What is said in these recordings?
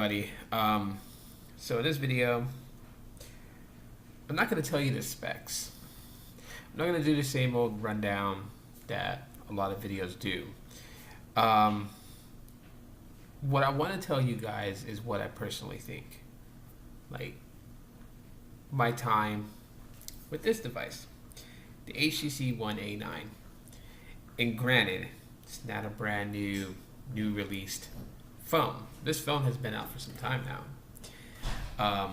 everybody. So in this video, I'm not going to tell you the specs. I'm not going to do the same old rundown that a lot of videos do. What I want to tell you guys is what I personally think. Like, my time with this device, the HTC One A9. And granted, it's not a brand new released phone. This phone has been out for some time now.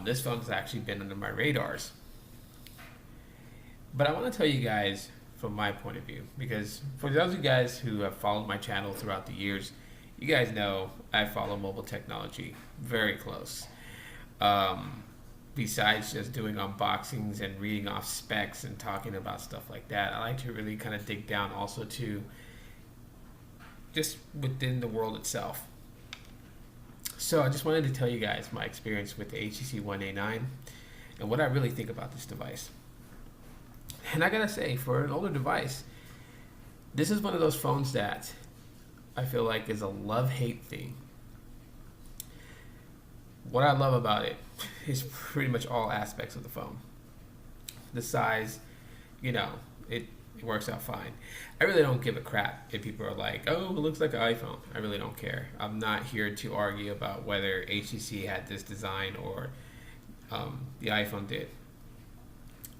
This phone has actually been under my radars. But I want to tell you guys from my point of view, because for those of you guys who have followed my channel throughout the years, you guys know I follow mobile technology very close. Besides just doing unboxings and reading off specs and talking about stuff like that, I like to really kind of dig down also to just within the world itself. So I just wanted to tell you guys my experience with the HTC One A9 and what I really think about this device. And I gotta say, for an older device, this is one of those phones that I feel like is a love-hate thing. What I love about it is pretty much all aspects of the phone. The size, it works out fine. I really don't give a crap if people are like, oh, it looks like an iPhone. I really don't care. I'm not here to argue about whether HTC had this design or the iPhone did.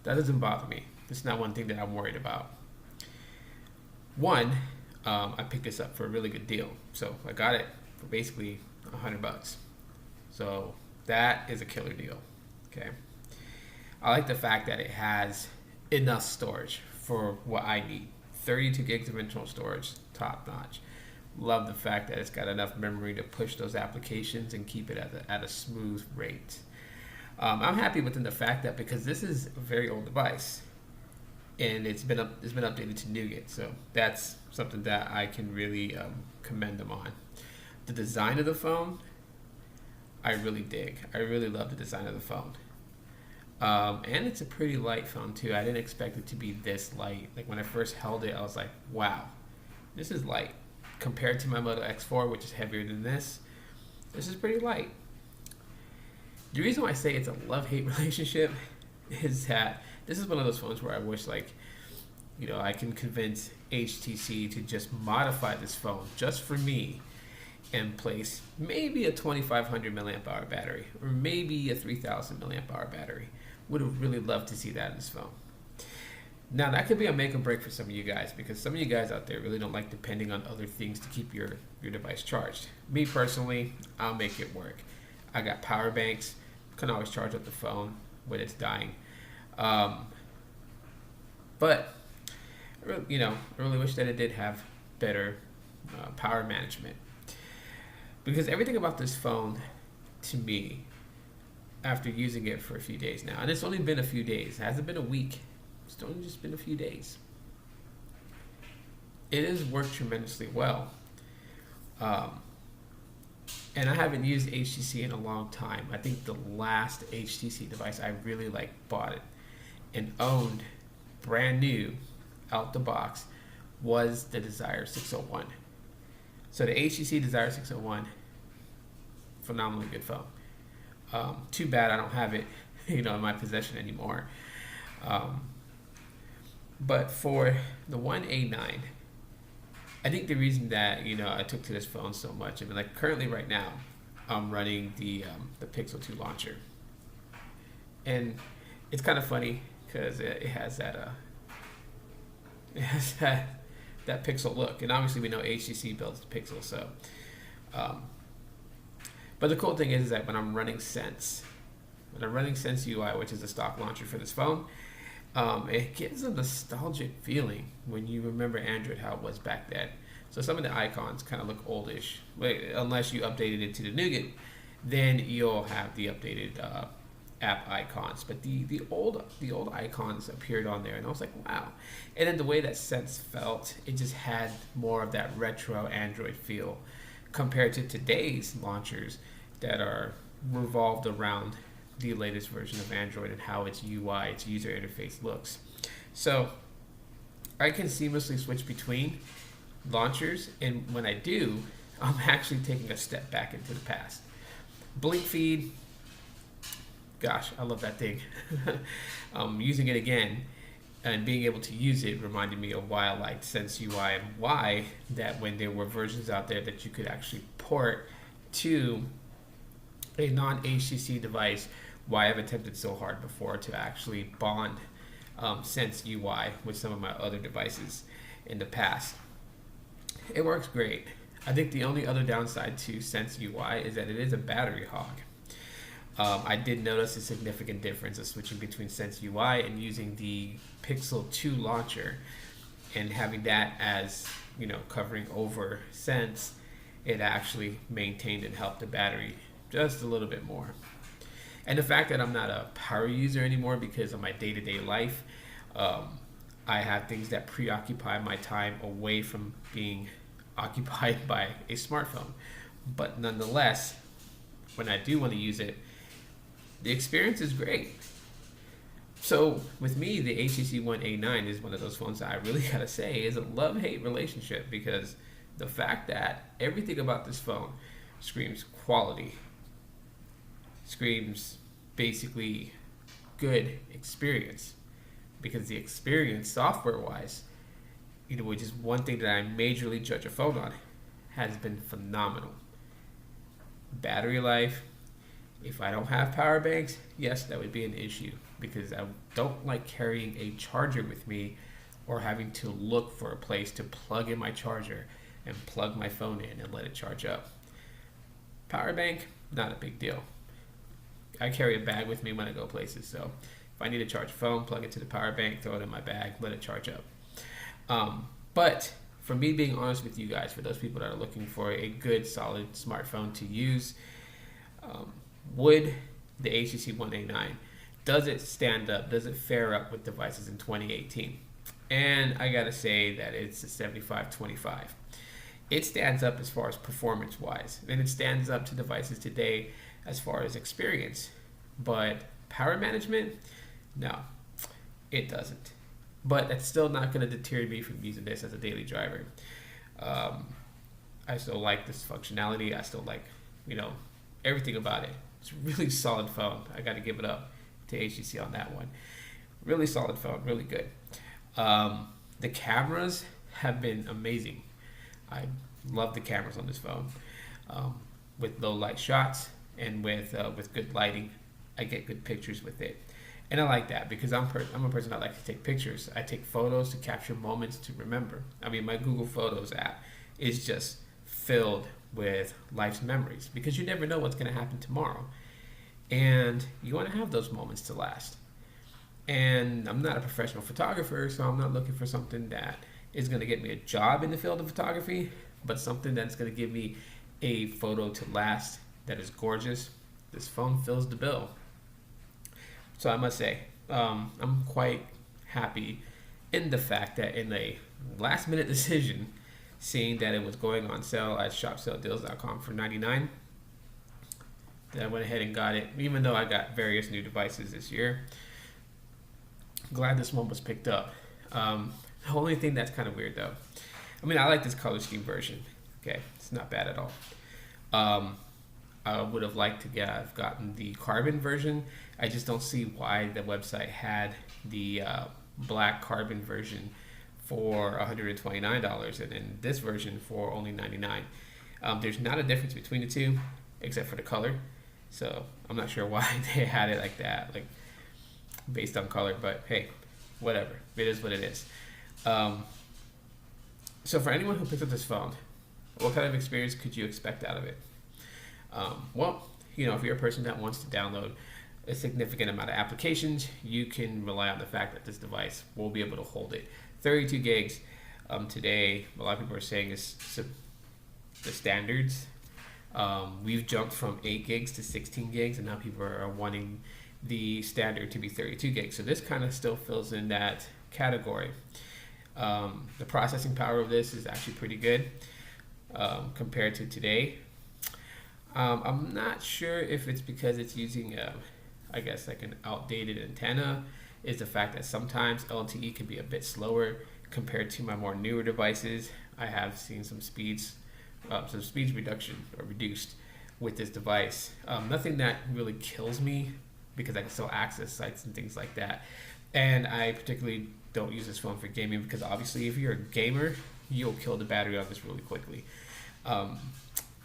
That doesn't bother me. It's not one thing that I'm worried about. One, I picked this up for a really good deal. So I got it for basically $100. So that is a killer deal. Okay. I like the fact that it has enough storage for what I need. 32 gigs of internal storage, top notch. Love the fact that it's got enough memory to push those applications and keep it at a smooth rate. I'm happy within the fact that because this is a very old device and it's been updated to Nougat, so that's something that I can really commend them on. The design of the phone, I really dig. I really love the design of the phone. And it's a pretty light phone too. I didn't expect it to be this light. Like when I first held it, I was like, wow, this is light. Compared to my Moto X4, which is heavier than this is pretty light. The reason why I say it's a love-hate relationship is that this is one of those phones where I wish I can convince HTC to just modify this phone just for me and place maybe a 2500 milliamp hour battery or maybe a 3000 milliamp hour battery. Would have really loved to see that in this phone. Now that could be a make or break for some of you guys, because some of you guys out there really don't like depending on other things to keep your device charged. Me personally, I'll make it work. I got power banks, can always charge up the phone when it's dying. But I really wish that it did have better power management. Because everything about this phone, to me, after using it for a few days now, and it's only been a few days, it hasn't been a week, it's only just been a few days, it has worked tremendously well. And I haven't used HTC in a long time. I think the last HTC device I really bought it and owned brand new out the box was the Desire 601. So the HTC Desire 601, phenomenally good phone. Too bad I don't have it, in my possession anymore. But for the One A9, I think the reason that I took to this phone so much, currently right now, I'm running the Pixel 2 launcher, and it's kind of funny because it has that that Pixel look, and obviously we know HTC builds the Pixel, so. But the cool thing is that when I'm running Sense UI, which is the stock launcher for this phone, it gives a nostalgic feeling when you remember Android how it was back then. So some of the icons kind of look oldish, unless you updated it to the Nougat, then you'll have the updated app icons. But the old icons appeared on there, and I was like, wow. And then the way that Sense felt, it just had more of that retro Android feel compared to today's launchers that are revolved around the latest version of Android and how its UI, its user interface looks. So I can seamlessly switch between launchers, and when I do, I'm actually taking a step back into the past. Blink feed, gosh, I love that thing. Using it again and being able to use it reminded me of why I liked Sense UI and why that when there were versions out there that you could actually port to a non-HTC device, why I've attempted so hard before to actually bond Sense UI with some of my other devices in the past. It works great. I think the only other downside to Sense UI is that it is a battery hog. I did notice a significant difference of switching between Sense UI and using the Pixel 2 launcher and having that as, covering over Sense. It actually maintained and helped the battery just a little bit more. And the fact that I'm not a power user anymore because of my day-to-day life, I have things that preoccupy my time away from being occupied by a smartphone. But nonetheless, when I do want to use it, the experience is great. So with me, the HTC One A9 is one of those phones that I really gotta say is a love-hate relationship, because the fact that everything about this phone screams quality, screams basically good experience, because the experience software-wise, which is one thing that I majorly judge a phone on, has been phenomenal. Battery life, if I don't have power banks, yes, that would be an issue, because I don't like carrying a charger with me or having to look for a place to plug in my charger and plug my phone in and let it charge up. Power bank, not a big deal. I carry a bag with me when I go places, so if I need to charge a phone, plug it to the power bank, throw it in my bag, let it charge up. But for me, being honest with you guys, for those people that are looking for a good, solid smartphone to use, would the HTC One A9, does it stand up? Does it fare up with devices in 2018? And I gotta say that it's a 75-25. It stands up as far as performance-wise, and it stands up to devices today as far as experience. But power management, no, it doesn't. But that's still not going to deter me from using this as a daily driver. I still like this functionality. I still like, everything about it. It's a really solid phone. I got to give it up to HTC on that one. Really solid phone, really good. The cameras have been amazing. I love the cameras on this phone. With low light shots and with good lighting, I get good pictures with it. And I like that because I'm a person that likes to take pictures. I take photos to capture moments to remember. I mean, my Google Photos app is just filled with life's memories, because you never know what's going to happen tomorrow. And you want to have those moments to last. And I'm not a professional photographer, so I'm not looking for something that is going to get me a job in the field of photography, but something that's going to give me a photo to last that is gorgeous. This phone fills the bill. So I must say, I'm quite happy in the fact that in a last minute decision, seeing that it was going on sale at shopsaledeals.com for $99, that I went ahead and got it, even though I got various new devices this year. Glad this one was picked up. The only thing that's kind of weird though, I mean, I like this color scheme version. Okay, it's not bad at all. I would have liked to have gotten the carbon version. I just don't see why the website had the black carbon version for $129 and then this version for only $99. There's not a difference between the two except for the color. So I'm not sure why they had it like that, like based on color, but hey, whatever. It is what it is. So for anyone who picks up this phone, what kind of experience could you expect out of it? Well, if you're a person that wants to download a significant amount of applications, you can rely on the fact that this device will be able to hold it. 32 gigs today, a lot of people are saying is the standards. We've jumped from 8 gigs to 16 gigs, and now people are wanting the standard to be 32 gigs. So this kind of still fills in that category. The processing power of this is actually pretty good compared to today. I'm not sure if it's because it's using, I guess, like an outdated antenna, is the fact that sometimes LTE can be a bit slower compared to my more newer devices. I have seen some speeds reduction or reduced with this device. Nothing that really kills me because I can still access sites and things like that. And I particularly don't use this phone for gaming because obviously if you're a gamer, you'll kill the battery on this really quickly.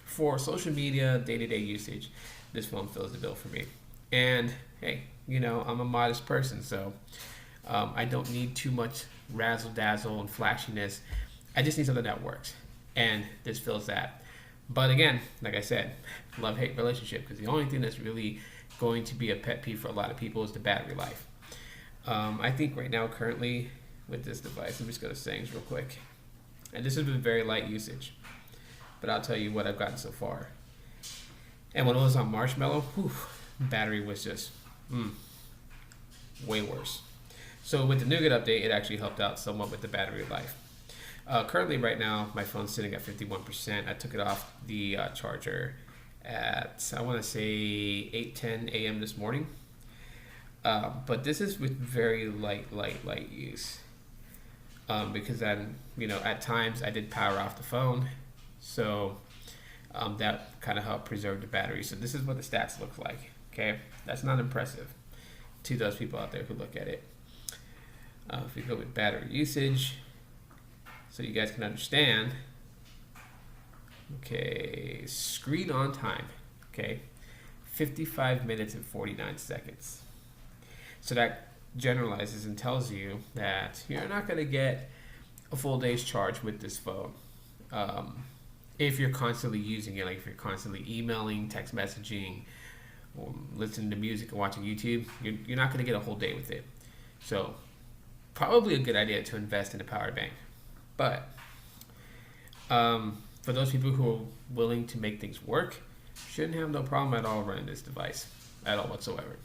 For social media, day-to-day usage, this phone fills the bill for me. And hey, you know, I'm a modest person, so I don't need too much razzle-dazzle and flashiness. I just need something that works, and this fills that. But again, like I said, love-hate relationship, because the only thing that's really going to be a pet peeve for a lot of people is the battery life. I think right now, currently, with this device, I'm just going to settings real quick. And this has been very light usage, but I'll tell you what I've gotten so far. And when it was on Marshmallow, whew, battery was just way worse. So with the Nougat update, it actually helped out somewhat with the battery life. Currently, right now, my phone's sitting at 51%. I took it off the charger at, I want to say, 8:10 a.m. this morning. But this is with very light use. Because I'm, you know, at times I did power off the phone. So that kind of helped preserve the battery. So this is what the stats look like. Okay, that's not impressive to those people out there who look at it. If we go with battery usage, so you guys can understand. Okay, screen on time. Okay, 55 minutes and 49 seconds. So that generalizes and tells you that you're not going to get a full day's charge with this phone. If you're constantly using it, like if you're constantly emailing, text messaging, or listening to music and watching YouTube, you're not going to get a whole day with it. So probably a good idea to invest in a power bank. But for those people who are willing to make things work, shouldn't have no problem at all running this device at all whatsoever.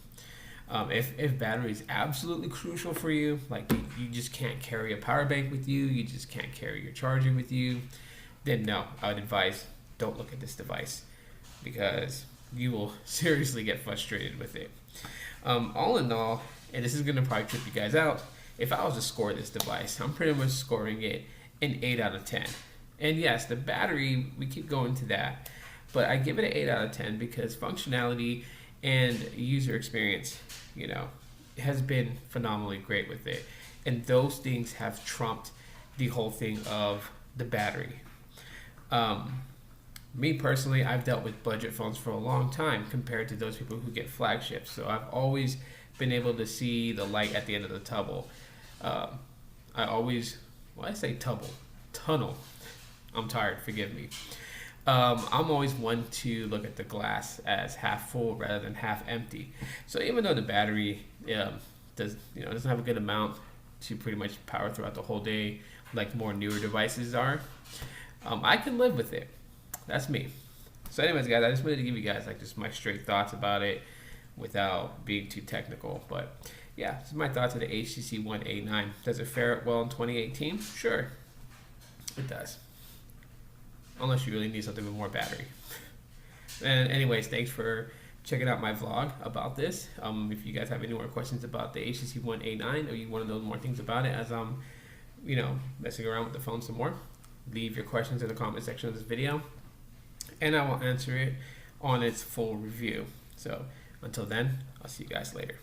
If battery is absolutely crucial for you, like you just can't carry a power bank with you, you just can't carry your charger with you, then no, I would advise don't look at this device because you will seriously get frustrated with it. All in all, and this is going to probably trip you guys out, if I was to score this device, I'm pretty much scoring it an 8 out of 10. And yes, the battery, we keep going to that, but I give it an 8 out of 10 because functionality and user experience, you know, has been phenomenally great with it. And those things have trumped the whole thing of the battery. Me personally, I've dealt with budget phones for a long time compared to those people who get flagships. So I've always been able to see the light at the end of the tunnel. I say tunnel. I'm tired, forgive me. I'm always one to look at the glass as half full rather than half empty. So even though the battery doesn't have a good amount to pretty much power throughout the whole day, like more newer devices are, I can live with it. That's me. So anyways, guys, I just wanted to give you guys like just my straight thoughts about it without being too technical. But yeah, this is my thoughts of the HTC One A9. Does it fare well in 2018? Sure, it does. Unless you really need something with more battery. And anyways, thanks for checking out my vlog about this. If you guys have any more questions about the HTC One A9 or you want to know more things about it as I'm, messing around with the phone some more, leave your questions in the comment section of this video and I will answer it on its full review. So until then, I'll see you guys later.